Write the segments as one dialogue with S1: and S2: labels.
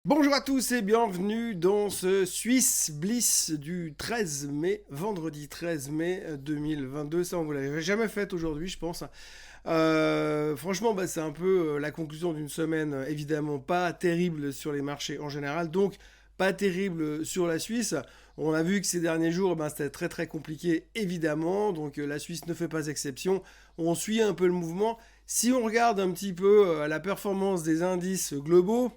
S1: Bonjour à tous et bienvenue dans ce Swiss Bliss du 13 mai, vendredi 13 mai 2022. Ça, on vous l'avait jamais fait aujourd'hui, je pense. Franchement, c'est un peu la conclusion d'une semaine évidemment pas terrible sur les marchés en général, donc pas terrible sur la Suisse. On a vu que ces derniers jours, c'était très très compliqué évidemment, donc la Suisse ne fait pas exception. On suit un peu le mouvement. Si on regarde un petit peu la performance des indices globaux,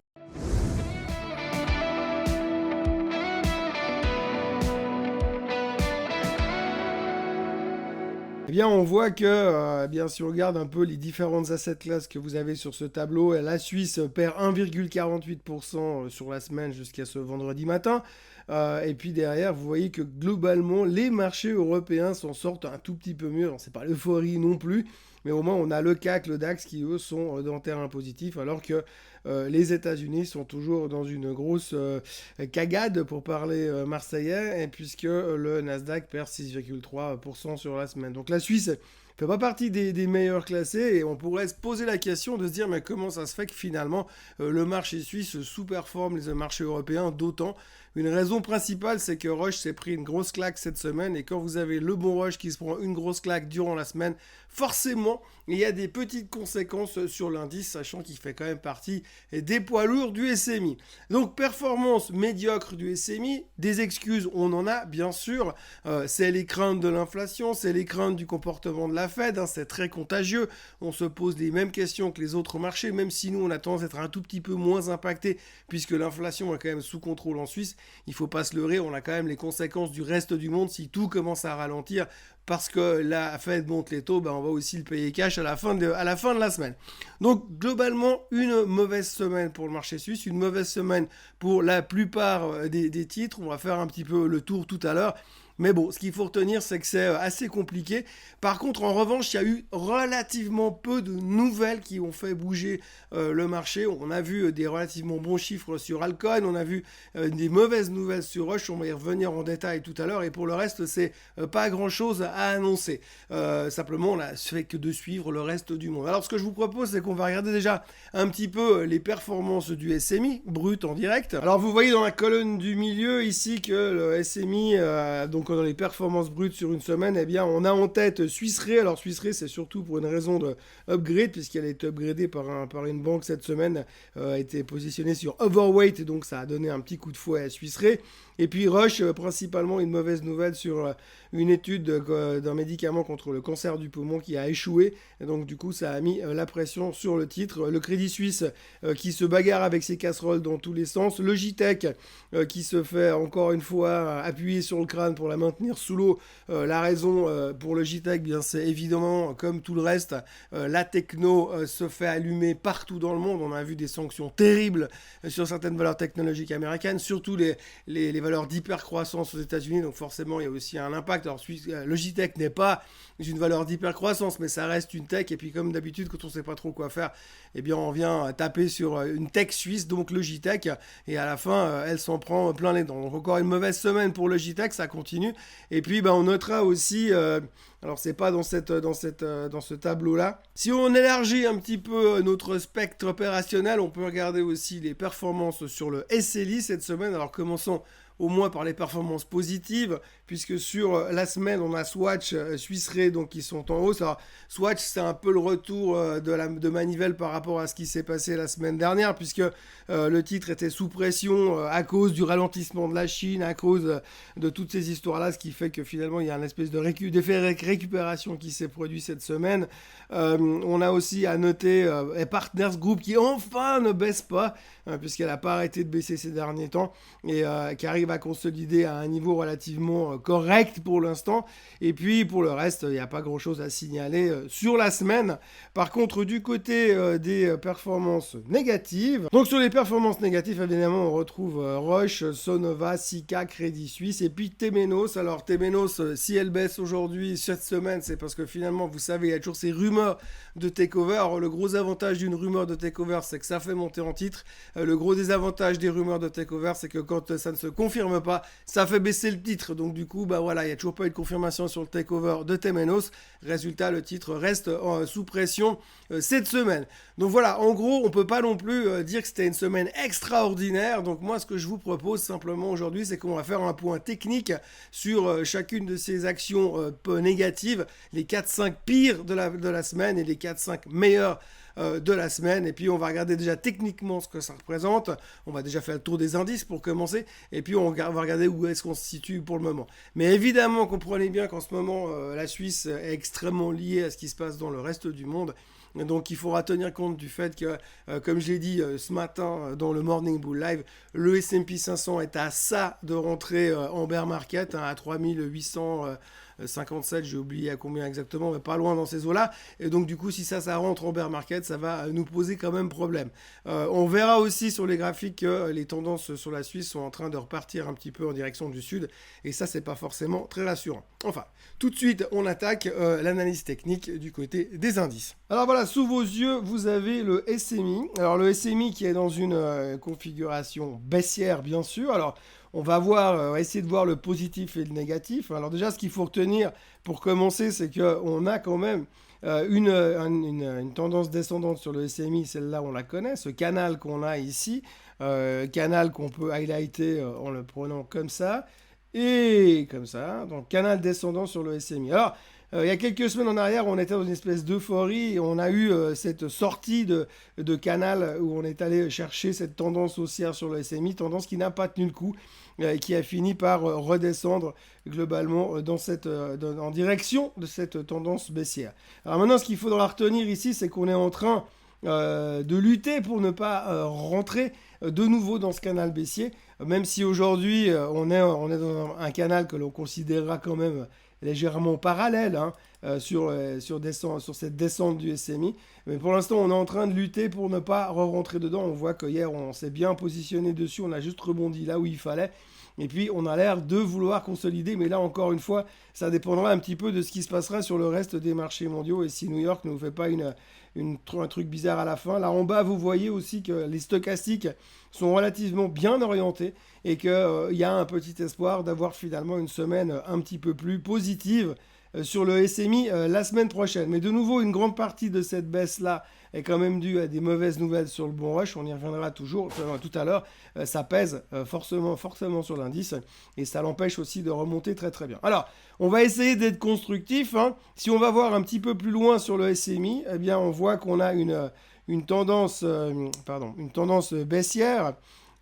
S1: eh bien, on voit que, si on regarde un peu les différentes asset classes que vous avez sur ce tableau, la Suisse perd 1,48% sur la semaine jusqu'à ce vendredi matin. Et puis derrière, vous voyez que globalement, les marchés européens s'en sortent un tout petit peu mieux. Alors, c'est pas l'euphorie non plus, mais au moins on a le CAC, le DAX qui eux sont dans terrain positif, alors que les États-Unis sont toujours dans une grosse cagade pour parler marseillais, et puisque le Nasdaq perd 6,3% sur la semaine. Donc la Suisse fait pas partie des meilleurs classés et on pourrait se poser la question de se dire mais comment ça se fait que finalement le marché suisse sous-performe les marchés européens d'autant. Une raison principale, c'est que Roche s'est pris une grosse claque cette semaine et quand vous avez le bon Roche qui se prend une grosse claque durant la semaine, forcément il y a des petites conséquences sur l'indice, sachant qu'il fait quand même partie des poids lourds du SMI. Donc performance médiocre du SMI, des excuses on en a bien sûr, c'est les craintes de l'inflation, c'est les craintes du comportement de la Fed, c'est très contagieux, on se pose les mêmes questions que les autres marchés, même si nous on a tendance à être un tout petit peu moins impacté, puisque l'inflation est quand même sous contrôle en Suisse. Il ne faut pas se leurrer, on a quand même les conséquences du reste du monde si tout commence à ralentir, parce que la Fed monte les taux, on va aussi le payer cash à la fin de la semaine. Donc globalement, une mauvaise semaine pour le marché suisse, une mauvaise semaine pour la plupart des titres. On va faire un petit peu le tour tout à l'heure. Mais bon, ce qu'il faut retenir, c'est que c'est assez compliqué. Par contre, en revanche, il y a eu relativement peu de nouvelles qui ont fait bouger le marché. On a vu des relativement bons chiffres sur Alcon, on a vu des mauvaises nouvelles sur Rush, on va y revenir en détail tout à l'heure. Et pour le reste, c'est pas grand-chose à annoncer. Simplement, on n'a fait que de suivre le reste du monde. Alors, ce que je vous propose, c'est qu'on va regarder déjà un petit peu les performances du SMI, brut en direct. Alors, vous voyez dans la colonne du milieu ici que le SMI, donc dans les performances brutes sur une semaine, on a en tête Swiss Re. Alors Swiss Re, c'est surtout pour une raison de upgrade, puisqu'elle a été upgradée par une banque cette semaine, a été positionnée sur overweight, et donc ça a donné un petit coup de fouet à Swiss Re. Et puis Roche, principalement une mauvaise nouvelle sur une étude d'un médicament contre le cancer du poumon qui a échoué. Et donc du coup, ça a mis la pression sur le titre. Le Crédit Suisse qui se bagarre avec ses casseroles dans tous les sens. Logitech qui se fait encore une fois appuyer sur le crâne pour la maintenir sous l'eau. La raison pour Logitech, c'est évidemment, comme tout le reste, la techno se fait allumer partout dans le monde. On a vu des sanctions terribles sur certaines valeurs technologiques américaines, surtout les valeurs d'hypercroissance aux États-Unis. Donc forcément, il y a aussi un impact. Alors Logitech n'est pas une valeur d'hypercroissance, mais ça reste une tech. Et puis comme d'habitude, quand on ne sait pas trop quoi faire, on vient taper sur une tech suisse, donc Logitech, et à la fin, elle s'en prend plein les dents. Donc encore une mauvaise semaine pour Logitech, ça continue. Et puis on notera aussi, alors c'est pas dans ce tableau-là. Si on élargit un petit peu notre spectre opérationnel, on peut regarder aussi les performances sur le SLI cette semaine. Alors commençons au moins par les performances positives, puisque sur la semaine, on a Swatch, Swiss Re, donc qui sont en hausse. Alors, Swatch, c'est un peu le retour de manivelle par rapport à ce qui s'est passé la semaine dernière, puisque le titre était sous pression à cause du ralentissement de la Chine, à cause de toutes ces histoires-là, ce qui fait que finalement, il y a un espèce d'effet récupération qui s'est produit cette semaine. On a aussi à noter Partners Group qui enfin ne baisse pas, puisqu'elle n'a pas arrêté de baisser ces derniers temps, et qui arrive à consolider à un niveau relativement correct pour l'instant. Et puis pour le reste, il n'y a pas grand chose à signaler sur la semaine. Par contre, du côté des performances négatives, donc sur les performances négatives, évidemment, on retrouve Roche, Sonova, Sika, Crédit Suisse et puis Temenos. Alors Temenos, si elle baisse aujourd'hui, c'est cette semaine, c'est parce que finalement, vous savez, il y a toujours ces rumeurs de takeover. Alors, le gros avantage d'une rumeur de takeover, c'est que ça fait monter en titre. Le gros désavantage des rumeurs de takeover, c'est que quand ça ne se confirme pas, ça fait baisser le titre. Donc du coup, bah voilà, il n'y a toujours pas eu de confirmation sur le takeover de Temenos. Résultat, le titre reste sous pression cette semaine. Donc voilà, en gros, on peut pas non plus dire que c'était une semaine extraordinaire. Donc moi, ce que je vous propose simplement aujourd'hui, c'est qu'on va faire un point technique sur chacune de ces actions négatives, les 4-5 pires de la semaine et les 4-5 meilleurs de la semaine. Et puis on va regarder déjà techniquement ce que ça représente. On va déjà faire le tour des indices pour commencer. Et puis on va regarder où est-ce qu'on se situe pour le moment. Mais évidemment, comprenez bien qu'en ce moment, la Suisse est extrêmement liée à ce qui se passe dans le reste du monde. Donc il faudra tenir compte du fait que, comme je l'ai dit ce matin dans le Morning Bull Live, le S&P 500 est à ça de rentrer en bear market, à 3857, j'ai oublié à combien exactement, mais pas loin dans ces eaux-là. Et donc du coup, si ça rentre en bear market, ça va nous poser quand même problème. On verra aussi sur les graphiques que les tendances sur la Suisse sont en train de repartir un petit peu en direction du sud. Et ça, c'est pas forcément très rassurant. Enfin, tout de suite, on attaque l'analyse technique du côté des indices. Alors voilà, sous vos yeux, vous avez le SMI. Alors le SMI qui est dans une configuration baissière, bien sûr. Alors on va essayer de voir le positif et le négatif. Alors déjà, ce qu'il faut retenir pour commencer, c'est qu'on a quand même une tendance descendante sur le SMI. Celle-là, on la connaît. Ce canal qu'on a ici, canal qu'on peut highlighter en le prenant comme ça et comme ça. Donc canal descendant sur le SMI. Alors, il y a quelques semaines en arrière, on était dans une espèce d'euphorie et on a eu cette sortie de canal où on est allé chercher cette tendance haussière sur le SMI, tendance qui n'a pas tenu le coup et qui a fini par redescendre globalement en direction de cette tendance baissière. Alors maintenant, ce qu'il faudra retenir ici, c'est qu'on est en train de lutter pour ne pas rentrer de nouveau dans ce canal baissier, même si aujourd'hui on est dans un canal que l'on considérera quand même légèrement parallèle sur cette descente du SMI. Mais pour l'instant, on est en train de lutter pour ne pas re-rentrer dedans. On voit que hier, on s'est bien positionné dessus, on a juste rebondi là où il fallait. Et puis, on a l'air de vouloir consolider. Mais là, encore une fois, ça dépendra un petit peu de ce qui se passera sur le reste des marchés mondiaux. Et si New York ne nous fait pas un truc bizarre à la fin. Là en bas, vous voyez aussi que les stochastiques sont relativement bien orientés et qu'il y a un petit espoir d'avoir finalement une semaine un petit peu plus positive sur le SMI la semaine prochaine. Mais de nouveau, une grande partie de cette baisse-là est quand même due à des mauvaises nouvelles sur le bon rush. On y reviendra tout à l'heure. Ça pèse forcément sur l'indice et ça l'empêche aussi de remonter très très bien. Alors, on va essayer d'être constructif. Si on va voir un petit peu plus loin sur le SMI, eh bien, on voit qu'on a une tendance baissière,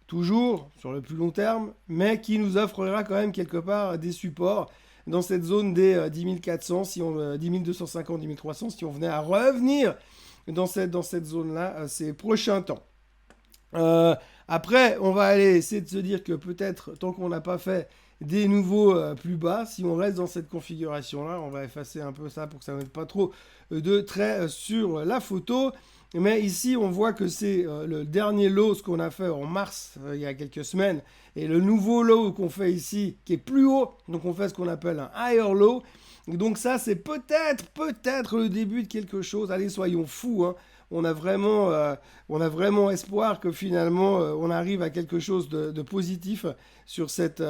S1: toujours sur le plus long terme, mais qui nous offrira quand même quelque part des supports dans cette zone des 10 400, 10 250, 10 300, si on venait à revenir dans cette zone-là ces prochains temps. Après, on va aller essayer de se dire que peut-être, tant qu'on n'a pas fait des nouveaux plus bas, si on reste dans cette configuration-là, on va effacer un peu ça pour que ça ne mette pas trop de traits sur la photo. Mais ici, on voit que c'est le dernier low, ce qu'on a fait en mars, il y a quelques semaines, et le nouveau low qu'on fait ici, qui est plus haut, donc on fait ce qu'on appelle un higher low. Donc ça, c'est peut-être le début de quelque chose. Allez, soyons fous, on a vraiment espoir que finalement, on arrive à quelque chose de positif sur cette...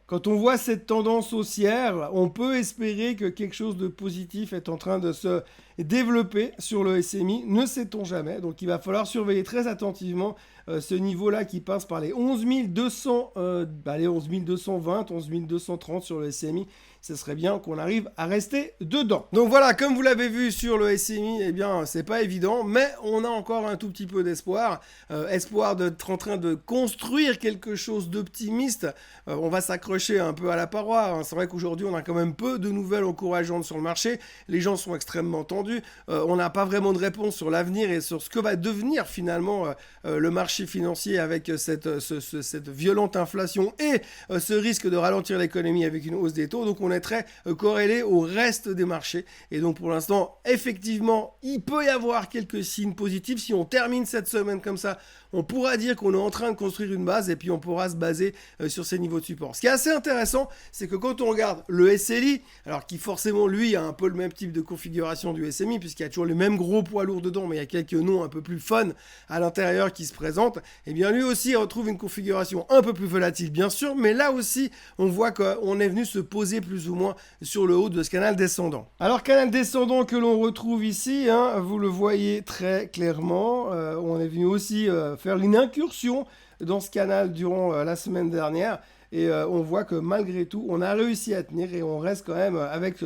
S1: Quand on voit cette tendance haussière, on peut espérer que quelque chose de positif est en train de se développer sur le SMI. Ne sait-on jamais. Donc il va falloir surveiller très attentivement ce niveau-là qui passe par les 11 220, 11 230 sur le SMI. Ce serait bien qu'on arrive à rester dedans. Donc voilà, comme vous l'avez vu sur le SMI, eh bien, c'est pas évident, mais on a encore un tout petit peu d'espoir. Espoir d'être en train de construire quelque chose d'optimiste. On va s'accrocher un peu à la paroi. C'est vrai qu'aujourd'hui, on a quand même peu de nouvelles encourageantes sur le marché. Les gens sont extrêmement tendus. On n'a pas vraiment de réponse sur l'avenir et sur ce que va devenir finalement le marché financier avec cette violente inflation et ce risque de ralentir l'économie avec une hausse des taux. Donc on est très corrélé au reste des marchés. Et donc pour l'instant, effectivement, il peut y avoir quelques signes positifs. Si on termine cette semaine comme ça, on pourra dire qu'on est en train de construire une base et puis on pourra se baser sur ces niveaux de support. Ce qui est assez intéressant, c'est que quand on regarde le SLI, alors qui forcément lui a un peu le même type de configuration du SMI, puisqu'il y a toujours les mêmes gros poids lourds dedans, mais il y a quelques noms un peu plus fun à l'intérieur qui se présentent, et bien lui aussi retrouve une configuration un peu plus volatile bien sûr, mais là aussi on voit qu'on est venu se poser plus ou moins sur le haut de ce canal descendant. Alors canal descendant que l'on retrouve ici, hein, vous le voyez très clairement, on est venu aussi faire une incursion dans ce canal durant la semaine dernière. Et on voit que malgré tout, on a réussi à tenir et on reste quand même avec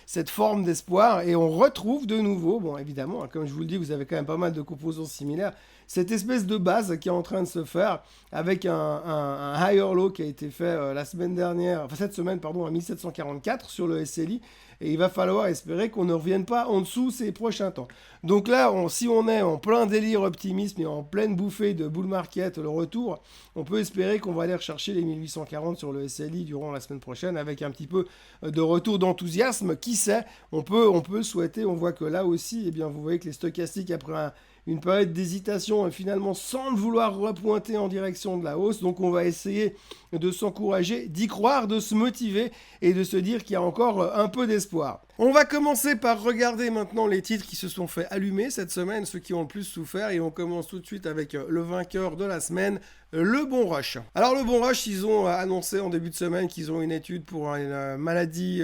S1: cette forme d'espoir. Et on retrouve de nouveau, bon évidemment, hein, comme je vous le dis, vous avez quand même pas mal de composants similaires, cette espèce de base qui est en train de se faire avec un higher low qui a été fait la semaine dernière, enfin cette semaine, pardon, à 1744 sur le SLI. Et il va falloir espérer qu'on ne revienne pas en dessous ces prochains temps. Donc là, si on est en plein délire optimisme et en pleine bouffée de bull market, le retour, on peut espérer qu'on va aller rechercher les 1840 sur le SLI durant la semaine prochaine avec un petit peu de retour d'enthousiasme. Qui sait, on peut souhaiter, on voit que là aussi, eh bien, vous voyez que les stochastiques, après une période d'hésitation, finalement semblent vouloir repointer en direction de la hausse. Donc on va essayer de s'encourager, d'y croire, de se motiver et de se dire qu'il y a encore un peu d'espoir. On va commencer par regarder maintenant les titres qui se sont fait allumer cette semaine, ceux qui ont le plus souffert, et on commence tout de suite avec le vainqueur de la semaine, le Bon Rush. Alors le Bon Rush, ils ont annoncé en début de semaine qu'ils ont une étude pour une maladie,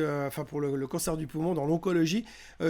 S1: pour le cancer du poumon dans l'oncologie,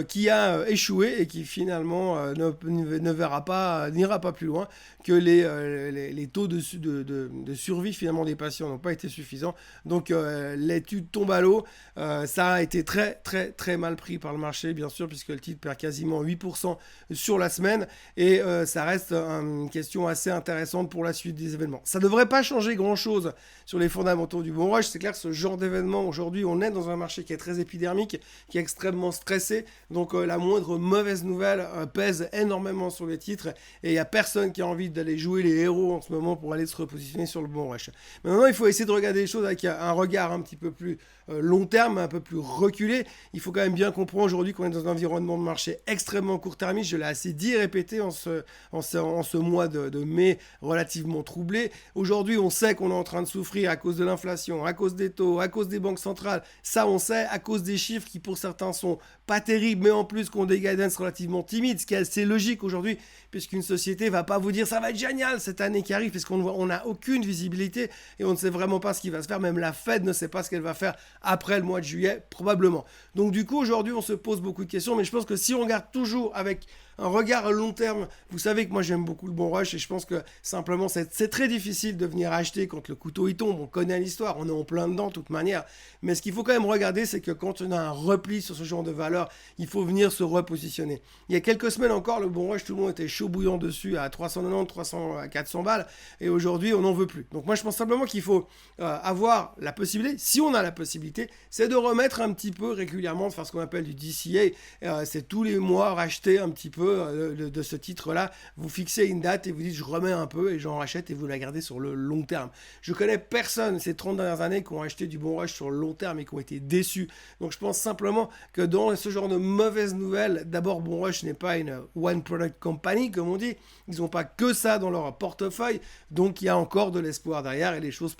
S1: qui a échoué et qui finalement n'ira pas plus loin, que les taux de survie finalement des patients n'ont pas été suffisants. Donc l'étude tombe à l'eau. Ça a été très très très mal pris par le marché, bien sûr, puisque le titre perd quasiment 8% sur la semaine, et ça reste une question assez intéressante pour la suite des événements. Ça ne devrait pas changer grand-chose sur les fondamentaux du Bon Rush. C'est clair que ce genre d'événement, aujourd'hui, on est dans un marché qui est très épidermique, qui est extrêmement stressé, donc la moindre mauvaise nouvelle pèse énormément sur les titres, et il n'y a personne qui a envie d'aller jouer les héros en ce moment pour aller se repositionner sur le Bon Rush. Maintenant, il faut essayer de regarder les choses avec un regard un petit peu plus long terme, un peu plus reculé. Il faut quand même bien comprendre aujourd'hui qu'on est dans un environnement de marché extrêmement court-termiste. Je l'ai assez dit et répété en ce mois de mai relativement troublé. Aujourd'hui, on sait qu'on est en train de souffrir à cause de l'inflation, à cause des taux, à cause des banques centrales. Ça, on sait, à cause des chiffres qui pour certains sont pas terribles, mais en plus qu'on des guidance relativement timides, ce qui est assez logique aujourd'hui, puisqu'une société va pas vous dire ça va être génial cette année qui arrive, parce qu'on n'a aucune visibilité et on ne sait vraiment pas ce qui va se faire. Même la Fed ne sait pas ce qu'elle va faire après le mois de juillet, probablement. Donc du coup, aujourd'hui, on se pose beaucoup de questions, mais je pense que si on regarde toujours avec un regard à long terme, vous savez que moi j'aime beaucoup le Bon Rush, et je pense que simplement c'est très difficile de venir acheter quand le couteau il tombe. On connaît l'histoire, on est en plein dedans de toute manière, mais ce qu'il faut quand même regarder, c'est que quand on a un repli sur ce genre de valeur, il faut venir se repositionner. Il y a quelques semaines encore, le Bon Rush, tout le monde était chaud bouillant dessus à 390, 300, 400 balles, et aujourd'hui on n'en veut plus. Donc moi je pense simplement qu'il faut avoir la possibilité, si on a la possibilité, c'est de remettre un petit peu régulièrement, de faire ce qu'on appelle du DCA, c'est tous les mois racheter un petit peu de ce titre-là, vous fixez une date et vous dites je remets un peu et j'en rachète, et vous la gardez sur le long terme. Je connais personne ces 30 dernières années qui ont acheté du Bon Rush sur le long terme et qui ont été déçus. Donc je pense simplement que dans ce genre de mauvaises nouvelles, d'abord Bon Rush n'est pas une one product company comme on dit, ils n'ont pas que ça dans leur portefeuille, donc il y a encore de l'espoir derrière, et les choses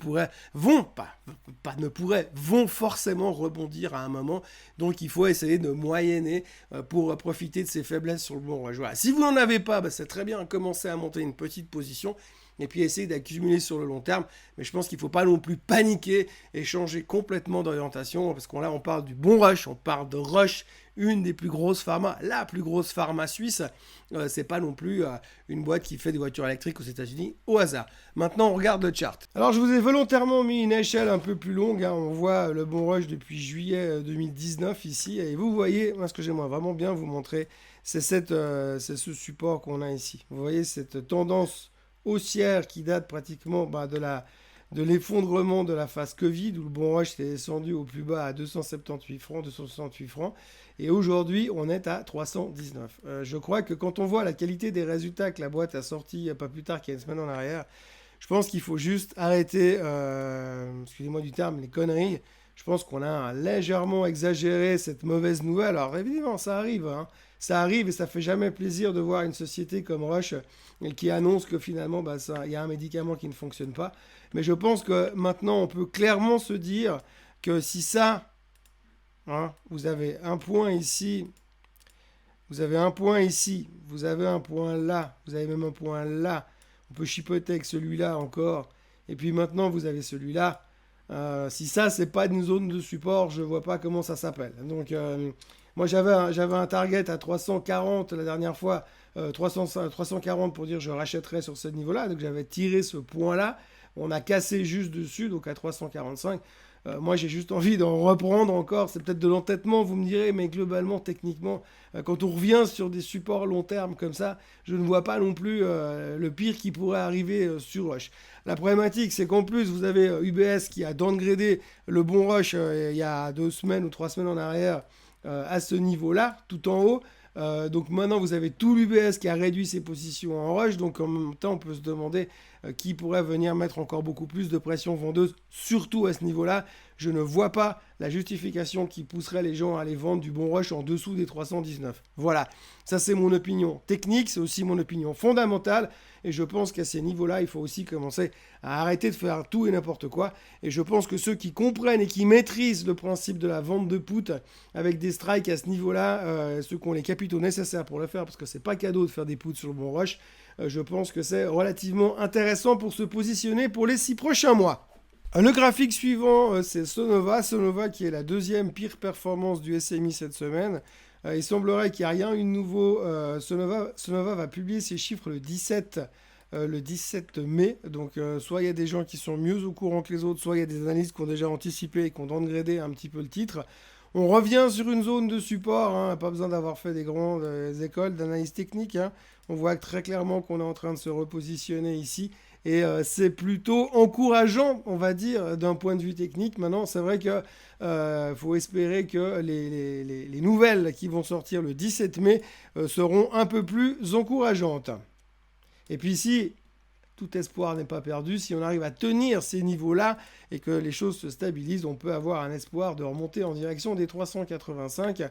S1: vont forcément rebondir à un moment. Donc il faut essayer de moyenner pour profiter de ces faiblesses sur le Bon Rush. Voilà. Si vous n'en avez pas, c'est très bien, commencez à monter une petite position et puis essayer d'accumuler sur le long terme. Mais je pense qu'il ne faut pas non plus paniquer et changer complètement d'orientation, parce qu'on on parle du Bon Rush, on parle de Rush, une des plus grosses pharma, la plus grosse pharma suisse. C'est pas non plus une boîte qui fait des voitures électriques aux États-Unis au hasard. Maintenant, on regarde le chart. Alors, je vous ai volontairement mis une échelle un peu plus longue. On voit le Bon Rush depuis juillet 2019 ici. Et vous voyez, moi, ce que j'aimerais vraiment bien vous montrer, c'est ce support qu'on a ici. Vous voyez cette tendance haussière qui date pratiquement de l'effondrement de la phase Covid, où le Bon Rush s'est descendu au plus bas à 278 francs. Et aujourd'hui, on est à 319. Je crois que quand on voit la qualité des résultats que la boîte a sortis pas plus tard qu'il y a une semaine en arrière, je pense qu'il faut juste arrêter, excusez-moi du terme, les conneries. Je pense qu'on a légèrement exagéré cette mauvaise nouvelle. Alors évidemment, ça arrive, hein. ça arrive et ça fait jamais plaisir de voir une société comme Roche qui annonce que finalement, il y a un médicament qui ne fonctionne pas. Mais je pense que maintenant, on peut clairement se dire que si ça, hein, vous avez un point ici, vous avez un point ici, vous avez un point là, vous avez même un point là, on peut chipoter avec celui-là encore, et puis maintenant vous avez celui-là. Si ça, c'est pas une zone de support, je vois pas comment ça s'appelle. Donc, moi, j'avais un target à 340 la dernière fois, 340 pour dire je rachèterais sur ce niveau-là. Donc, j'avais tiré ce point-là. On a cassé juste dessus, donc à 345. Moi, j'ai juste envie d'en reprendre encore. C'est peut-être de l'entêtement, vous me direz, mais globalement, techniquement, quand on revient sur des supports long terme comme ça, je ne vois pas non plus le pire qui pourrait arriver sur Rush. La problématique, c'est qu'en plus, vous avez UBS qui a downgradé le bon Rush il y a 2 semaines ou 3 semaines en arrière à ce niveau-là, tout en haut. Donc maintenant, vous avez tout l'UBS qui a réduit ses positions en rush. Donc en même temps, on peut se demander qui pourrait venir mettre encore beaucoup plus de pression vendeuse, surtout à ce niveau-là. Je ne vois pas la justification qui pousserait les gens à aller vendre du bon rush en dessous des 319. Voilà, ça c'est mon opinion technique, c'est aussi mon opinion fondamentale. Et je pense qu'à ces niveaux-là, il faut aussi commencer à arrêter de faire tout et n'importe quoi. Et je pense que ceux qui comprennent et qui maîtrisent le principe de la vente de put avec des strikes à ce niveau-là, ceux qui ont les capitaux nécessaires pour le faire, parce que c'est pas cadeau de faire des puts sur le bon rush, je pense que c'est relativement intéressant pour se positionner pour les 6 prochains mois. Le graphique suivant, c'est Sonova. Sonova qui est la deuxième pire performance du SMI cette semaine. Il semblerait qu'il n'y a rien eu de nouveau. Sonova va publier ses chiffres le 17 mai. Donc, soit il y a des gens qui sont mieux au courant que les autres, soit il y a des analystes qui ont déjà anticipé et qui ont downgradé un petit peu le titre. On revient sur une zone de support, hein, pas besoin d'avoir fait des grandes écoles d'analyse technique. Hein. On voit très clairement qu'on est en train de se repositionner ici. Et c'est plutôt encourageant, on va dire, d'un point de vue technique. Maintenant, c'est vrai qu'il faut espérer que les nouvelles qui vont sortir le 17 mai seront un peu plus encourageantes. Et puis ici, tout espoir n'est pas perdu. Si on arrive à tenir ces niveaux-là et que les choses se stabilisent, on peut avoir un espoir de remonter en direction des 385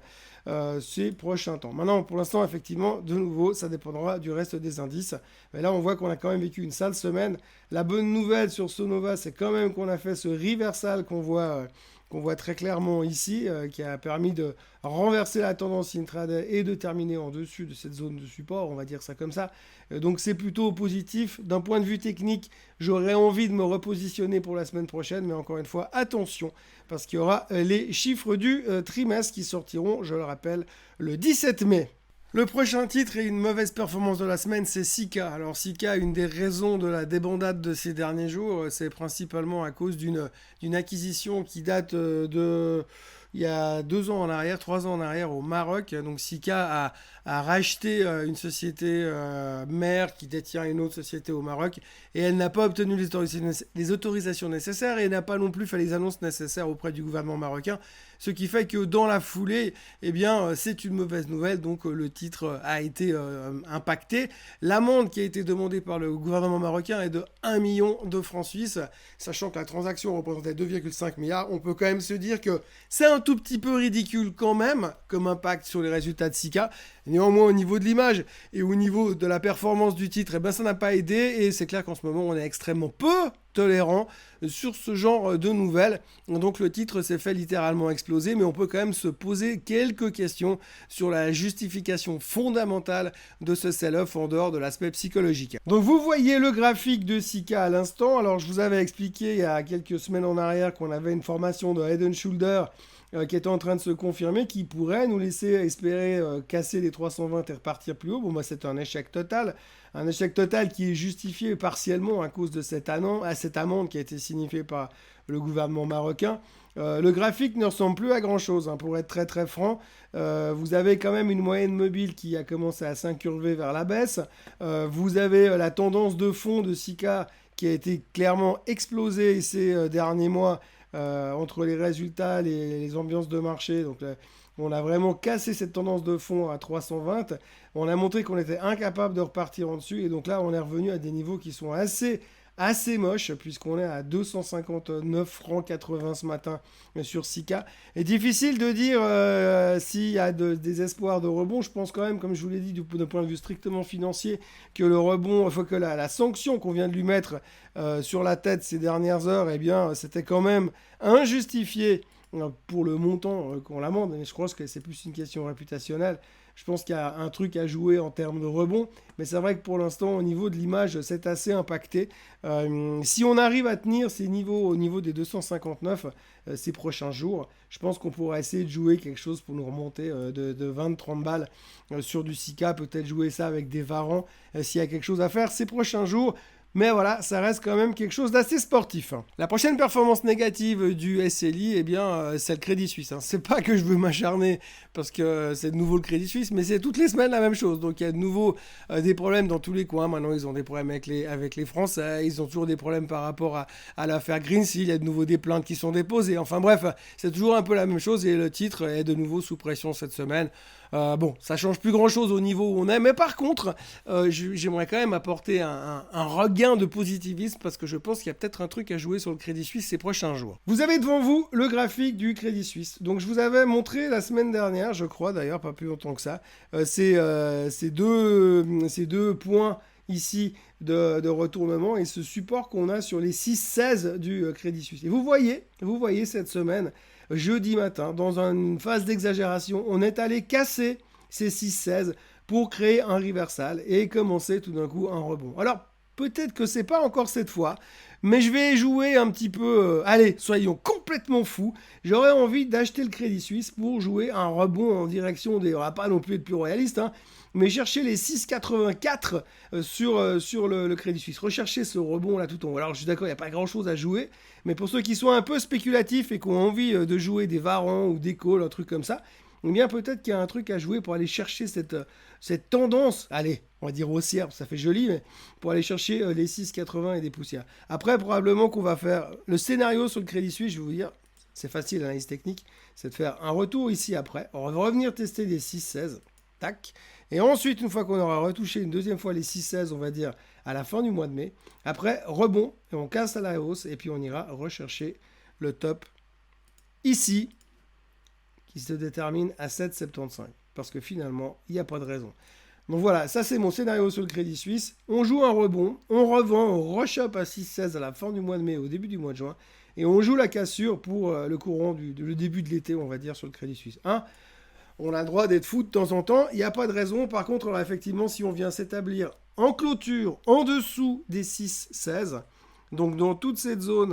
S1: ces prochains temps. Maintenant, pour l'instant, effectivement, de nouveau, ça dépendra du reste des indices. Mais là, on voit qu'on a quand même vécu une sale semaine. La bonne nouvelle sur Sonova, c'est quand même qu'on a fait ce reversal qu'on voit très clairement ici, qui a permis de renverser la tendance intraday et de terminer en dessus de cette zone de support, on va dire ça comme ça. Donc c'est plutôt positif. D'un point de vue technique, j'aurais envie de me repositionner pour la semaine prochaine, mais encore une fois, attention, parce qu'il y aura les chiffres du trimestre qui sortiront, je le rappelle, le 17 mai. Le prochain titre et une mauvaise performance de la semaine, c'est Sika. Alors Sika, une des raisons de la débandade de ces derniers jours, c'est principalement à cause d'une acquisition qui date de il y a 2 ans en arrière, 3 ans en arrière au Maroc. Donc Sika a racheté une société mère qui détient une autre société au Maroc et elle n'a pas obtenu les autorisations nécessaires et n'a pas non plus fait les annonces nécessaires auprès du gouvernement marocain. Ce qui fait que dans la foulée, eh bien, c'est une mauvaise nouvelle. Donc le titre a été impacté. L'amende qui a été demandée par le gouvernement marocain est de 1 million de francs suisses, sachant que la transaction représentait 2,5 milliards. On peut quand même se dire que c'est un tout petit peu ridicule quand même comme impact sur les résultats de Sika. Néanmoins, au niveau de l'image et au niveau de la performance du titre, eh ben, ça n'a pas aidé. Et c'est clair qu'en ce moment, on est extrêmement peu tolérant sur ce genre de nouvelles. Donc le titre s'est fait littéralement exploser, mais on peut quand même se poser quelques questions sur la justification fondamentale de ce sell-off en dehors de l'aspect psychologique. Donc vous voyez le graphique de Sika à l'instant. Alors je vous avais expliqué il y a quelques semaines en arrière qu'on avait une formation de Head & Shoulder qui était en train de se confirmer, qui pourrait nous laisser espérer casser les 320 et repartir plus haut. Bon, moi, c'est un échec total qui est justifié partiellement à cause de cette amende qui a été signifiée par le gouvernement marocain. Le graphique ne ressemble plus à grand-chose, hein, pour être très très franc. Vous avez quand même une moyenne mobile qui a commencé à s'incurver vers la baisse. Vous avez la tendance de fond de Sika qui a été clairement explosée ces derniers mois, entre les résultats, les ambiances de marché. Donc on a vraiment cassé cette tendance de fond à 320. On a montré qu'on était incapable de repartir en dessus. Et donc là, on est revenu à des niveaux qui sont assez assez moche, puisqu'on est à 259 francs 80 ce matin sur Sika. Et difficile de dire s'il y a des espoirs de rebond. Je pense quand même, comme je vous l'ai dit, d'un point de vue strictement financier, que le rebond, il faut que la sanction qu'on vient de lui mettre sur la tête ces dernières heures, eh bien, c'était quand même injustifié pour le montant qu'on l'amende. Mais je pense que c'est plus une question réputationnelle. Je pense qu'il y a un truc à jouer en termes de rebond, mais c'est vrai que pour l'instant, au niveau de l'image, c'est assez impacté. Si on arrive à tenir ces niveaux au niveau des 259 ces prochains jours, je pense qu'on pourra essayer de jouer quelque chose pour nous remonter de 20-30 balles sur du Sika, peut-être jouer ça avec des varans s'il y a quelque chose à faire ces prochains jours. Mais voilà, ça reste quand même quelque chose d'assez sportif. La prochaine performance négative du SLI, eh bien, c'est le Crédit Suisse. C'est pas que je veux m'acharner parce que c'est de nouveau le Crédit Suisse, mais c'est toutes les semaines la même chose. Donc il y a de nouveau des problèmes dans tous les coins. Maintenant, ils ont des problèmes avec les Français. Ils ont toujours des problèmes par rapport à l'affaire Greensill. Il y a de nouveau des plaintes qui sont déposées. Enfin bref, c'est toujours un peu la même chose et le titre est de nouveau sous pression cette semaine. Bon, ça change plus grand chose au niveau où on est, mais par contre, j'aimerais quand même apporter un regain de positivisme parce que je pense qu'il y a peut-être un truc à jouer sur le Crédit Suisse ces prochains jours. Vous avez devant vous le graphique du Crédit Suisse. Donc je vous avais montré la semaine dernière, je crois d'ailleurs, pas plus longtemps que ça, ces deux points ici de retournement et ce support qu'on a sur les 6,16 du Crédit Suisse. Et vous voyez cette semaine, jeudi matin, dans une phase d'exagération, on est allé casser ces 6,16 pour créer un reversal et commencer tout d'un coup un rebond. Alors, peut-être que c'est pas encore cette fois, mais je vais jouer un petit peu... allez, soyons complètement fous. J'aurais envie d'acheter le Crédit Suisse pour jouer un rebond en direction des... On va pas non plus être plus royaliste, mais chercher les 6,84 sur le Crédit Suisse. Rechercher ce rebond là tout en haut. Alors je suis d'accord, il n'y a pas grand chose à jouer, mais pour ceux qui sont un peu spéculatifs et qui ont envie de jouer des varans ou des calls, un truc comme ça, eh bien peut-être qu'il y a un truc à jouer pour aller chercher cette tendance, allez, on va dire haussière, ça fait joli, mais pour aller chercher les 6,80 et des poussières. Après, probablement qu'on va faire le scénario sur le Crédit Suisse, je vais vous dire, c'est facile l'analyse technique, c'est de faire un retour ici après, on va revenir tester les 6,16, tac, et ensuite, une fois qu'on aura retouché une deuxième fois les 6,16, on va dire à la fin du mois de mai, après, rebond, et on casse à la hausse, et puis on ira rechercher le top ici, qui se détermine à 7,75. Parce que finalement, il n'y a pas de raison. Donc voilà, ça c'est mon scénario sur le Crédit Suisse. On joue un rebond, on revend, on rechoppe à 6,16 à la fin du mois de mai, au début du mois de juin. Et on joue la cassure pour le courant le début de l'été, on va dire, sur le Crédit Suisse. On a le droit d'être fou de temps en temps, il n'y a pas de raison. Par contre, alors, effectivement, si on vient s'établir en clôture, en dessous des 6,16, donc dans toute cette zone,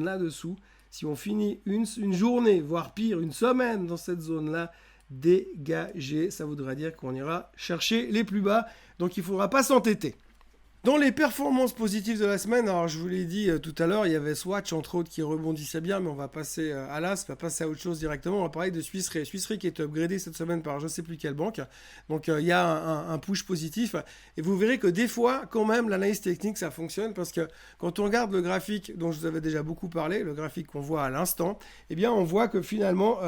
S1: là-dessous, si on finit une journée, voire pire, une semaine dans cette zone-là, dégagée, ça voudra dire qu'on ira chercher les plus bas. Donc il ne faudra pas s'entêter. Dans les performances positives de la semaine, alors je vous l'ai dit tout à l'heure, il y avait Swatch entre autres qui rebondissait bien, mais on va passer à l'AS, on va passer à autre chose directement. On va parler de Swiss Re. Swiss Re qui est upgradé cette semaine par je ne sais plus quelle banque. Donc il y a un push positif. Et vous verrez que des fois, quand même, l'analyse technique, ça fonctionne parce que quand on regarde le graphique dont je vous avais déjà beaucoup parlé, le graphique qu'on voit à l'instant, eh bien on voit que finalement,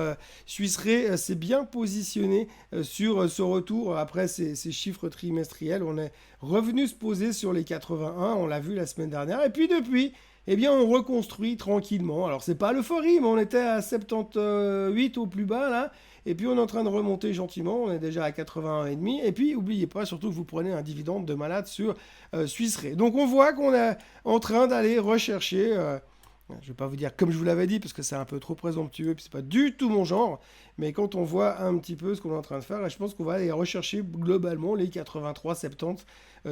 S1: Swiss Re s'est bien positionné sur ce retour après ces chiffres trimestriels. On est revenu se poser sur les 81, on l'a vu la semaine dernière, et puis depuis, eh bien on reconstruit tranquillement. Alors c'est pas l'euphorie, mais on était à 78 au plus bas là, et puis on est en train de remonter gentiment, on est déjà à 81,5, et puis n'oubliez pas surtout que vous prenez un dividende de malade sur Swiss Re. Donc on voit qu'on est en train d'aller rechercher... je ne vais pas vous dire comme je vous l'avais dit parce que c'est un peu trop présomptueux et puis c'est pas du tout mon genre, mais quand on voit un petit peu ce qu'on est en train de faire, je pense qu'on va aller rechercher globalement les 83,70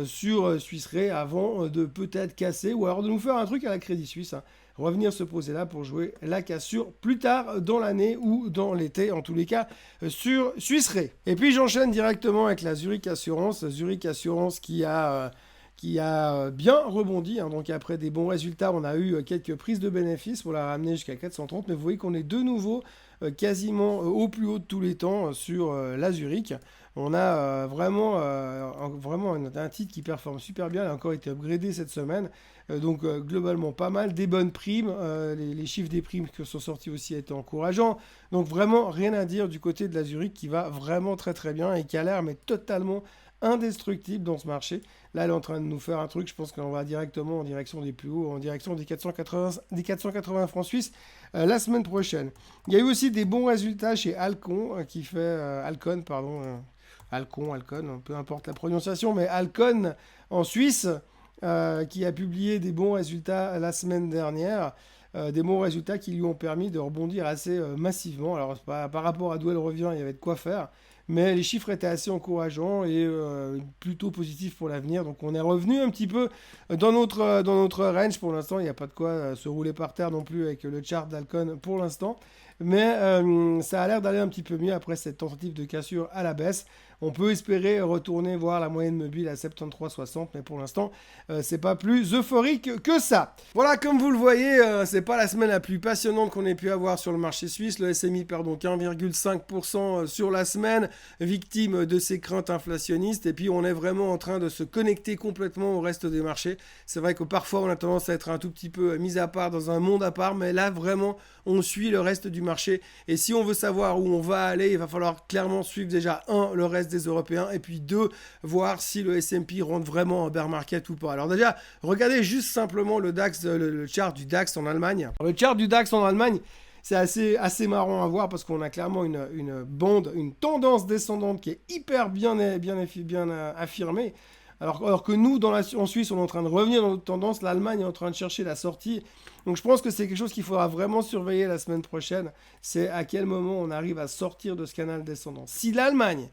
S1: sur Swiss Re avant de peut-être casser ou alors de nous faire un truc à la Crédit Suisse, revenir se poser là pour jouer la cassure plus tard dans l'année ou dans l'été, en tous les cas sur Swiss Re. Et puis j'enchaîne directement avec la Zurich Assurance qui a bien rebondi. Donc après des bons résultats, on a eu quelques prises de bénéfices pour la ramener jusqu'à 430. Mais vous voyez qu'on est de nouveau quasiment au plus haut de tous les temps sur la Zurich. On a vraiment un titre qui performe super bien. Il a encore été upgradé cette semaine. Donc globalement pas mal. Des bonnes primes. Les chiffres des primes qui sont sortis aussi étaient encourageants. Donc vraiment rien à dire du côté de la Zurich qui va vraiment très très bien et qui a l'air mais totalement indestructible dans ce marché. Là, elle est en train de nous faire un truc, je pense qu'on va directement en direction des plus hauts, en direction des 480 francs suisses la semaine prochaine. Il y a eu aussi des bons résultats chez Alcon, qui fait Alcon, pardon, Alcon, peu importe la prononciation, mais Alcon en Suisse, qui a publié des bons résultats la semaine dernière. Des bons résultats qui lui ont permis de rebondir assez massivement. Alors, par rapport à d'où elle revient, il y avait de quoi faire. Mais les chiffres étaient assez encourageants et plutôt positifs pour l'avenir. Donc on est revenu un petit peu dans notre range. Pour l'instant, il n'y a pas de quoi se rouler par terre non plus avec le chart d'Alcon pour l'instant. Mais ça a l'air d'aller un petit peu mieux après cette tentative de cassure à la baisse. On peut espérer retourner voir la moyenne mobile à 73,60, mais pour l'instant, c'est pas plus euphorique que ça. Voilà, comme vous le voyez, c'est pas la semaine la plus passionnante qu'on ait pu avoir sur le marché suisse. Le SMI perd donc 1,5% sur la semaine, victime de ces craintes inflationnistes. Et puis, on est vraiment en train de se connecter complètement au reste des marchés. C'est vrai que parfois, on a tendance à être un tout petit peu mis à part dans un monde à part, mais là, vraiment, on suit le reste du marché. Et si on veut savoir où on va aller, il va falloir clairement suivre déjà, le reste des Européens, et puis 2, voir si le S&P rentre vraiment en bear market ou pas. Alors déjà, regardez juste simplement le DAX, le chart du DAX en Allemagne. Le chart du DAX en Allemagne, c'est assez marrant à voir parce qu'on a clairement une bande, une tendance descendante qui est hyper bien affirmée. Alors que nous, en Suisse, on est en train de revenir dans notre tendance. L'Allemagne est en train de chercher la sortie. Donc je pense que c'est quelque chose qu'il faudra vraiment surveiller la semaine prochaine. C'est à quel moment on arrive à sortir de ce canal descendant. Si l'Allemagne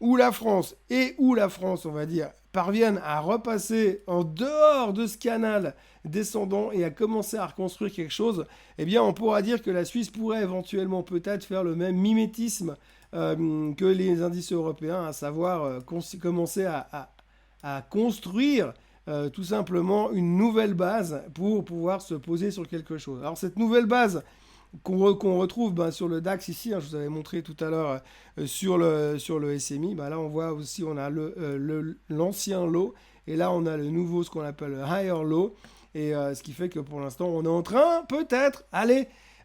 S1: ou la France, on va dire, parviennent à repasser en dehors de ce canal descendant et à commencer à reconstruire quelque chose, eh bien on pourra dire que la Suisse pourrait éventuellement peut-être faire le même mimétisme que les indices européens, à savoir commencer à construire tout simplement une nouvelle base pour pouvoir se poser sur quelque chose. Alors cette nouvelle base qu'on retrouve sur le DAX ici, je vous avais montré tout à l'heure sur le SMI, là on voit aussi on a l'ancien low et là on a le nouveau, ce qu'on appelle le higher low, et ce qui fait que pour l'instant on est en train peut-être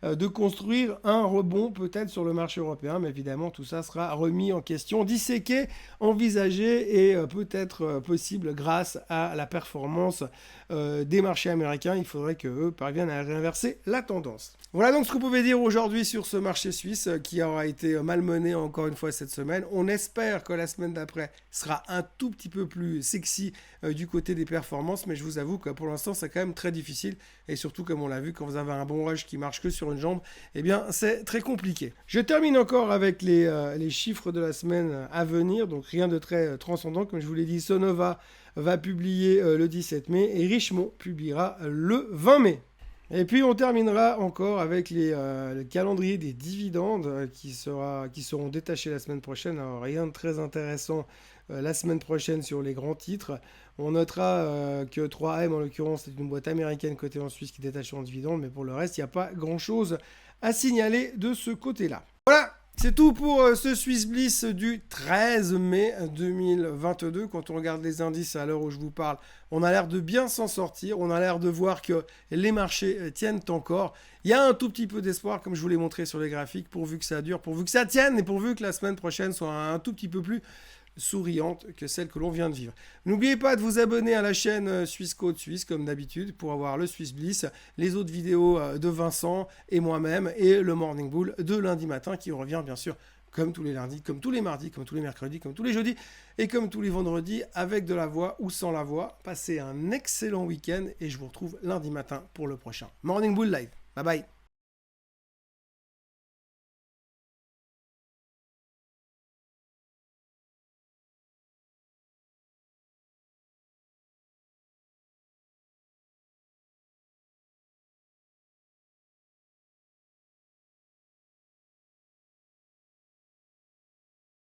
S1: de construire un rebond peut-être sur le marché européen, mais évidemment tout ça sera remis en question, disséqué, envisagé et peut-être possible grâce à la performance des marchés américains. Il faudrait qu'eux parviennent à réinverser la tendance. Voilà donc ce qu'on pouvait dire aujourd'hui sur ce marché suisse qui aura été malmené encore une fois cette semaine. On espère que la semaine d'après sera un tout petit peu plus sexy du côté des performances, mais je vous avoue que pour l'instant c'est quand même très difficile, et surtout comme on l'a vu, quand vous avez un bon rush qui marche que sur une jambe, eh bien c'est très compliqué. Je termine encore avec les chiffres de la semaine à venir, donc rien de très transcendant. Comme je vous l'ai dit, Sonova va publier le 17 mai et Richemont publiera le 20 mai. Et puis on terminera encore avec le calendrier des dividendes qui seront détachés la semaine prochaine. Alors rien de très intéressant la semaine prochaine sur les grands titres. On notera que 3M en l'occurrence c'est une boîte américaine cotée en Suisse qui détache en dividendes, mais pour le reste il n'y a pas grand chose à signaler de ce côté-là. Voilà, c'est tout pour ce Swiss Bliss du 13 mai 2022. Quand on regarde les indices à l'heure où je vous parle, on a l'air de bien s'en sortir. On a l'air de voir que les marchés tiennent encore. Il y a un tout petit peu d'espoir, comme je vous l'ai montré sur les graphiques, pourvu que ça dure, pourvu que ça tienne et pourvu que la semaine prochaine soit un tout petit peu plus souriante que celle que l'on vient de vivre. N'oubliez pas de vous abonner à la chaîne Suisse Côte Suisse comme d'habitude pour avoir le Swiss Bliss, les autres vidéos de Vincent et moi-même et le Morning Bull de lundi matin qui revient bien sûr comme tous les lundis, comme tous les mardis, comme tous les mercredis, comme tous les jeudis et comme tous les vendredis avec de la voix ou sans la voix. Passez un excellent week-end et je vous retrouve lundi matin pour le prochain Morning Bull Live. Bye bye.